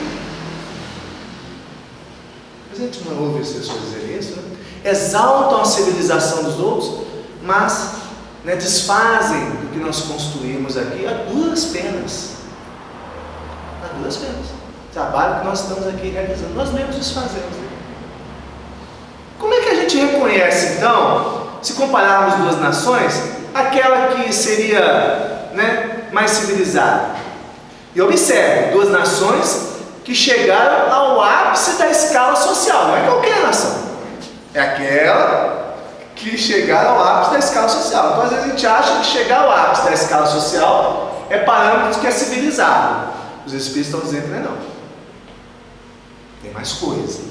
Mas a gente não ouve as pessoas dizerem isso, né? Exaltam a civilização dos outros, mas desfazem do que nós construímos aqui a duras penas. A duras penas. O trabalho que nós estamos aqui realizando, nós mesmos desfazemos. Como é que a gente reconhece, então, se compararmos duas nações, aquela que seria mais civilizada? E observe, duas nações que chegaram ao ápice da escala social, não é qualquer nação, é aquela que chegaram ao ápice da escala social. Então, às vezes a gente acha que chegar ao ápice da escala social é parâmetro que é civilizado. Os Espíritos estão dizendo que não é não. Tem mais coisa.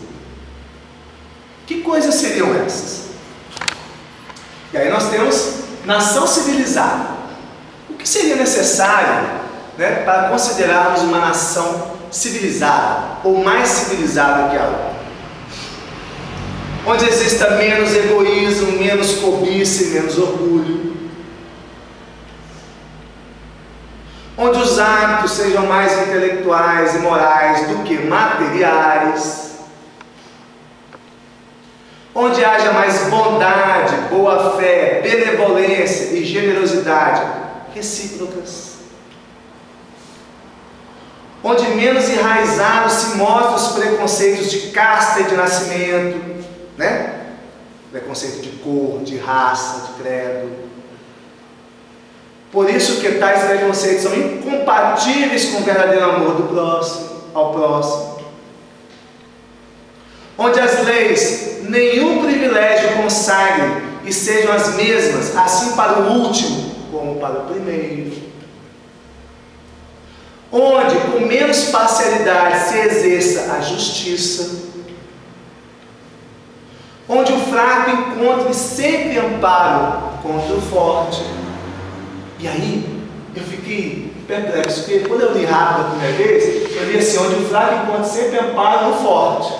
Que coisas seriam essas? E aí nós temos nação civilizada. O que seria necessário para considerarmos uma nação civilizada, ou mais civilizada que a outra? Onde exista menos egoísmo, menos cobiça e menos orgulho. Onde os hábitos sejam mais intelectuais e morais do que materiais. Onde haja mais bondade, boa-fé, benevolência e generosidade recíprocas. Onde menos enraizados se mostram os preconceitos de casta e de nascimento, preconceito de cor, de raça, de credo. Por isso que tais preconceitos são incompatíveis com o verdadeiro amor do próximo, ao próximo. Onde as leis nenhum privilégio consagrem e sejam as mesmas, assim para o último como para o primeiro. Onde com menos parcialidade se exerça a justiça. Onde o fraco encontre sempre amparo contra o forte. E aí, eu fiquei perplexo, porque quando eu li rápido a primeira vez, eu li assim, onde o fraco encontra sempre amparo no forte.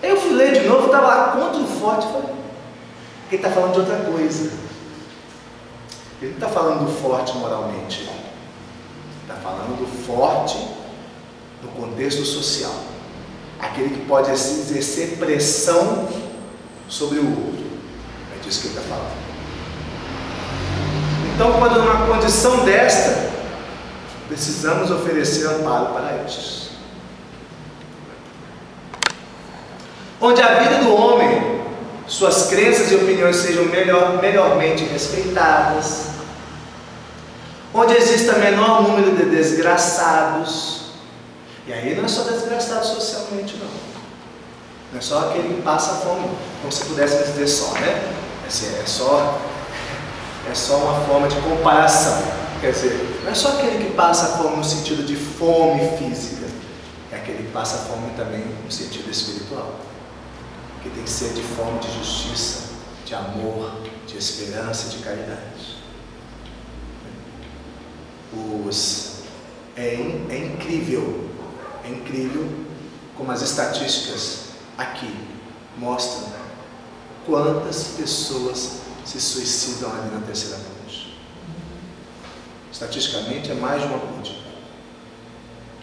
Aí eu fui ler de novo, estava lá contra o forte, eu falei, ele está falando de outra coisa. Ele não está falando do forte moralmente, ele está falando do forte no contexto social. Aquele que pode exercer pressão sobre o outro. É disso que ele está falando. Então, quando numa condição desta, precisamos oferecer amparo para estes. Onde a vida do homem, suas crenças e opiniões sejam melhormente respeitadas. Onde exista menor número de desgraçados. E aí não é só desgraçado socialmente, não. Não é só aquele que passa fome, como se pudéssemos dizer só, É só uma forma de comparação. Quer dizer, não é só aquele que passa fome no sentido de fome física, é aquele que passa fome também no sentido espiritual, que tem que ser de fome de justiça, de amor, de esperança e de caridade. É incrível como as estatísticas aqui mostram quantas pessoas se suicidam ali na terceira ponte. Estatisticamente é mais de uma ponte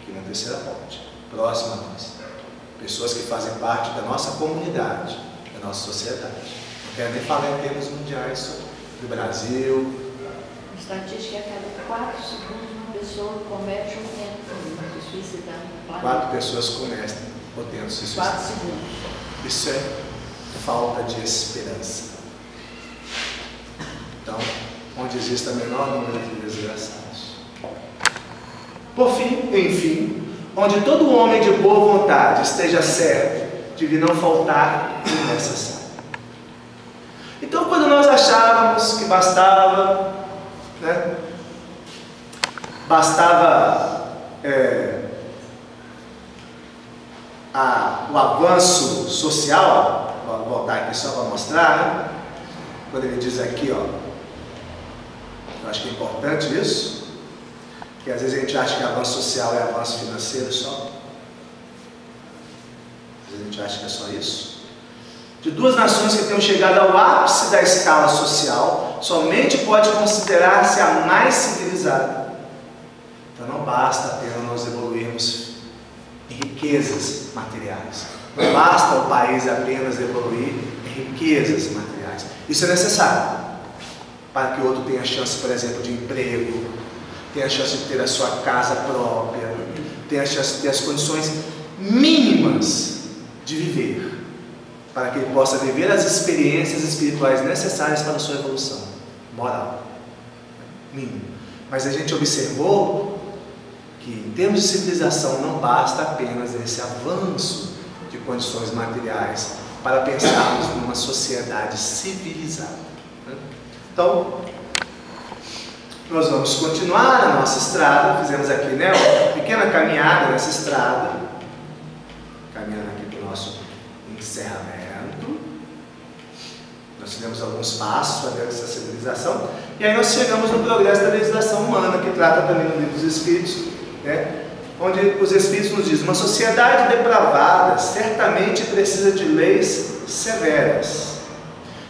aqui na terceira ponte, próxima a nós. Pessoas que fazem parte da nossa comunidade, da nossa sociedade. Não quero nem falar em termos mundiais do Brasil. A estatística é a cada 4 segundos uma pessoa comete um tento de suicidar no planeta. 4 pessoas cometem ou tentam se suicidar. 4 segundos. Isso é falta de esperança. Então, onde existe o menor número de desgraçados. Por fim, enfim, onde todo homem de boa vontade esteja certo de lhe não faltar o necessário. Então, quando nós achávamos que bastava o avanço social, vou voltar aqui só para mostrar, quando ele diz aqui, eu acho que é importante isso, que às vezes a gente acha que avanço social é avanço financeiro só, às vezes a gente acha que é só isso. De duas nações que tenham chegado ao ápice da escala social, somente pode considerar-se a mais civilizada. Então não basta apenas nós evoluirmos em riquezas materiais. Não basta o país apenas evoluir em riquezas materiais. Isso é necessário para que o outro tenha chance, por exemplo, de emprego, tenha a chance de ter a sua casa própria, tenha a chance de ter as condições mínimas de viver, para que ele possa viver as experiências espirituais necessárias para a sua evolução moral. Mínimo. Mas a gente observou que, em termos de civilização, não basta apenas esse avanço de condições materiais para pensarmos numa sociedade civilizada. Então, nós vamos continuar a nossa estrada. Fizemos aqui, né, uma pequena caminhada nessa estrada, caminhando aqui para o nosso encerramento. Nós fizemos alguns passos para ver essa civilização, e aí nós chegamos no progresso da legislação humana, que trata também no livro dos Espíritos, né, onde os Espíritos nos dizem: uma sociedade depravada certamente precisa de leis severas.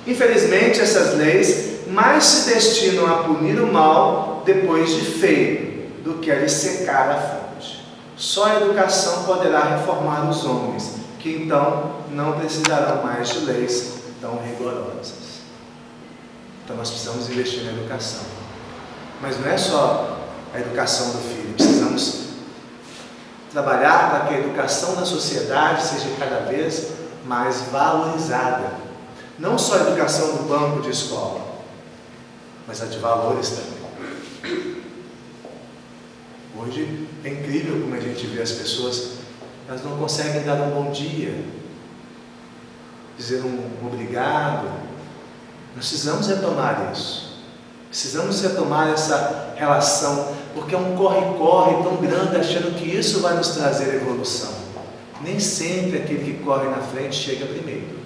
Infelizmente, essas leis mais se destinam a punir o mal depois de feito, do que a lhe secar a fonte. Só a educação poderá reformar os homens, que então não precisarão mais de leis tão rigorosas. Então nós precisamos investir na educação. Mas não é só a educação do filho, precisamos trabalhar para que a educação da sociedade seja cada vez mais valorizada. Não só a educação do banco de escola, mas a de valores também. Hoje é incrível como a gente vê as pessoas, elas não conseguem dar um bom dia, dizer um obrigado. Nós precisamos retomar isso. Precisamos retomar essa relação, porque é um corre-corre tão grande, achando que isso vai nos trazer evolução. Nem sempre aquele que corre na frente chega primeiro.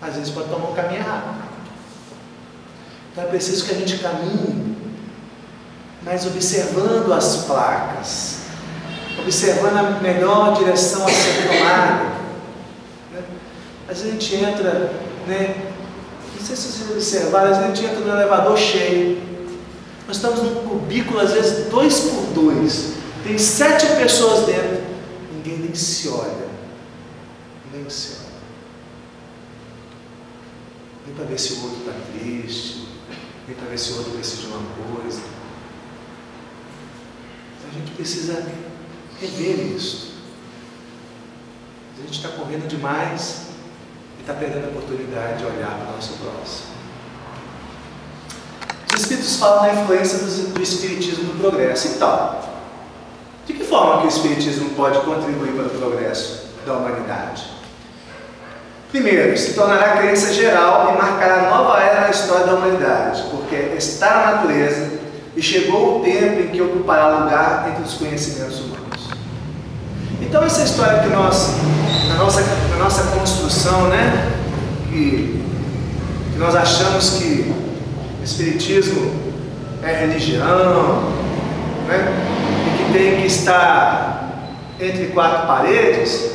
Às vezes pode tomar um caminho errado. Então é preciso que a gente caminhe, mas observando as placas, observando a melhor direção a ser tomada. Às vezes a gente entra, né? Não sei se vocês observaram, às vezes a gente entra no elevador cheio. Nós estamos num cubículo, às vezes 2 por 2. Tem 7 pessoas dentro. Ninguém nem se olha. Nem se olha. Nem para ver se o outro está triste, nem para ver se o outro precisa de uma coisa. Então a gente precisa rever isso. A gente está correndo demais e está perdendo a oportunidade de olhar para o nosso próximo. Os Espíritos falam da influência do Espiritismo no progresso. Então, de que forma que o Espiritismo pode contribuir para o progresso da humanidade? Primeiro, se tornará crença geral e marcará nova era na história da humanidade, porque está na natureza e chegou o tempo em que ocupará lugar entre os conhecimentos humanos. Então essa história que nós, na nossa construção, né, que nós achamos que o Espiritismo é religião, né, e que tem que estar entre 4 paredes,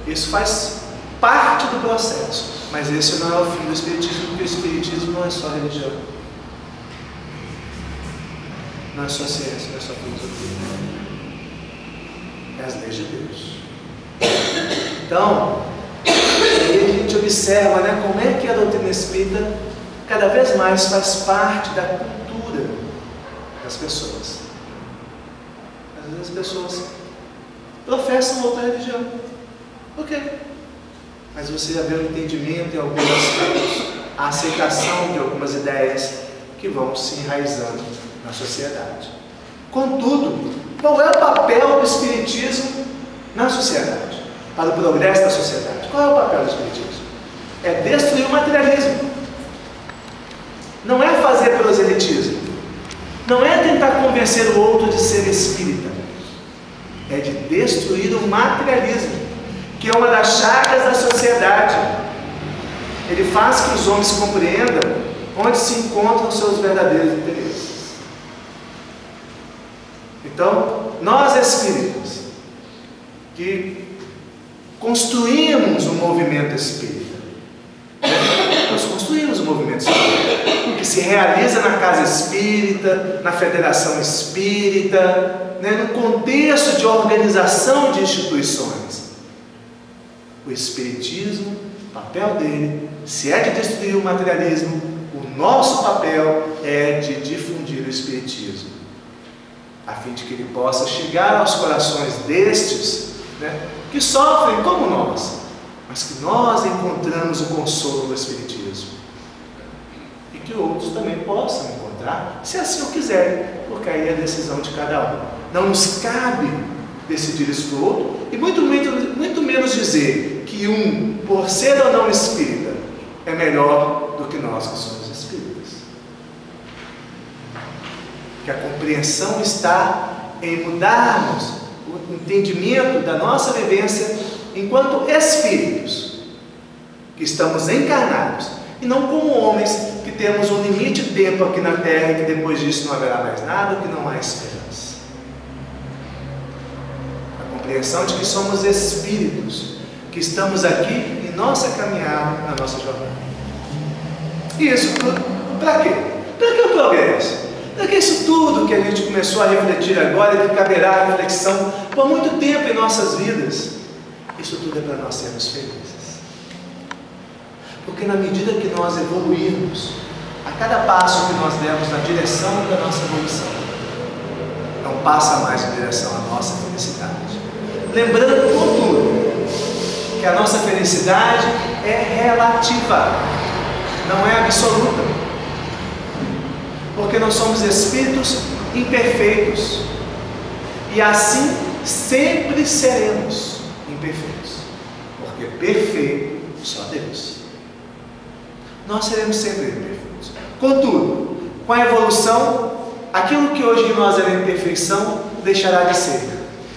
isso faz parte do processo, mas esse não é o fim do Espiritismo, porque o Espiritismo não é só religião, não é só ciência, não é só filosofia, é as leis de Deus. Então, aí a gente observa, né, como é que a doutrina espírita cada vez mais faz parte da cultura das pessoas. Às vezes as pessoas professam outra religião, ok? Mas você já vê o entendimento em alguns aspectos, a aceitação de algumas ideias que vão se enraizando na sociedade. Contudo, qual é o papel do Espiritismo na sociedade, para o progresso da sociedade? Qual é o papel do Espiritismo? É destruir o materialismo. Não é fazer proselitismo. Não é tentar convencer o outro de ser espírita. É de destruir o materialismo, que é uma das chagas da sociedade. Ele faz que os homens compreendam onde se encontram seus verdadeiros interesses. Então, nós espíritas, que construímos o movimento espírita, nós construímos o movimento espírita, que se realiza na casa espírita, na federação espírita, né, no contexto de organização de instituições. O Espiritismo, o papel dele, se é de destruir o materialismo, o nosso papel é de difundir o Espiritismo, a fim de que ele possa chegar aos corações destes, né, que sofrem como nós, mas que nós encontramos o consolo do Espiritismo. E que outros também possam encontrar, se assim o quiserem, porque aí é a decisão de cada um. Não nos cabe decidir isso para o outro, e muito menos dizer que um, por ser ou não espírita, é melhor do que nós que somos espíritas. Que a compreensão está em mudarmos o entendimento da nossa vivência enquanto espíritos que estamos encarnados, e não como homens que temos um limite de tempo aqui na Terra e que depois disso não haverá mais nada, que não há esperança. A compreensão de que somos espíritos, que estamos aqui em nossa caminhada, na nossa jornada. E isso para quê? Para que o progresso? Para que isso tudo que a gente começou a refletir agora e que caberá a reflexão por muito tempo em nossas vidas, isso tudo é para nós sermos felizes. Porque na medida que nós evoluirmos, a cada passo que nós demos na direção da nossa evolução, não passa mais em direção à nossa felicidade. Lembrando, contudo, que a nossa felicidade é relativa, não é absoluta. Porque nós somos espíritos imperfeitos, e assim sempre seremos imperfeitos, porque perfeito só Deus. Nós seremos sempre imperfeitos. Contudo, com a evolução, aquilo que hoje em nós é imperfeição deixará de ser,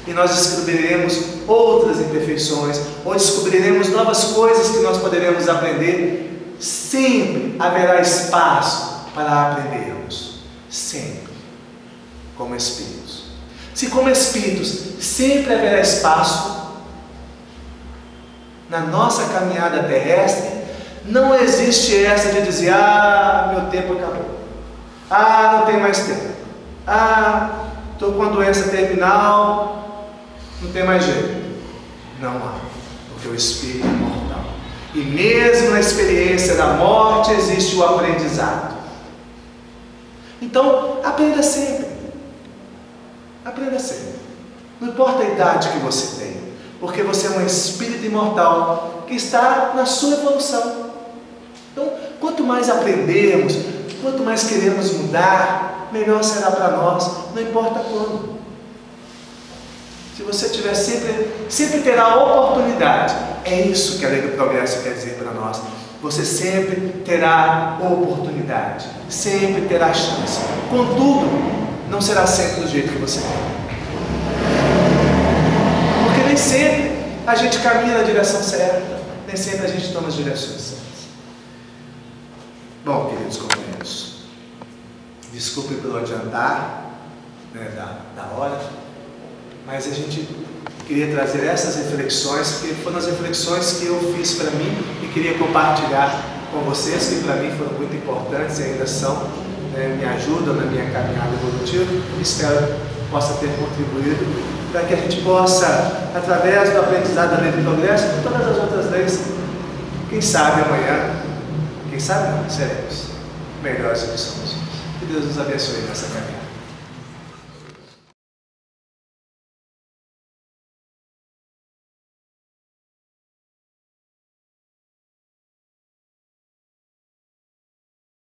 e nós descobriremos outras imperfeições, ou descobriremos novas coisas que nós poderemos aprender. Sempre haverá espaço para aprendermos, sempre, como espíritos. Se como espíritos sempre haverá espaço na nossa caminhada terrestre, não existe essa de dizer: ah, meu tempo acabou, ah, não tem mais tempo, ah, estou com a doença terminal, não tem mais jeito. Não há, porque o espírito é imortal, e mesmo na experiência da morte existe o aprendizado. Então, aprenda sempre. Aprenda sempre. Não importa a idade que você tem, porque você é um espírito imortal que está na sua evolução. Então, quanto mais aprendermos, quanto mais queremos mudar, melhor será para nós, não importa quando. Se você tiver sempre terá a oportunidade. É isso que a lei do progresso quer dizer para nós. Você sempre terá oportunidade, sempre terá chance. Contudo, não será sempre do jeito que você quer. Porque nem sempre a gente caminha na direção certa, nem sempre a gente toma as direções certas. Bom, queridos companheiros, desculpe pelo adiantar, né, da hora, mas a gente queria trazer essas reflexões, que foram as reflexões que eu fiz para mim e queria compartilhar com vocês, que para mim foram muito importantes e ainda são, né, me ajudam na minha caminhada evolutiva. Espero que possa ter contribuído para que a gente possa, através do aprendizado da lei do progresso e todas as outras leis, quem sabe amanhã, quem sabe não, seremos melhores do que somos. Que Deus nos abençoe nessa caminhada.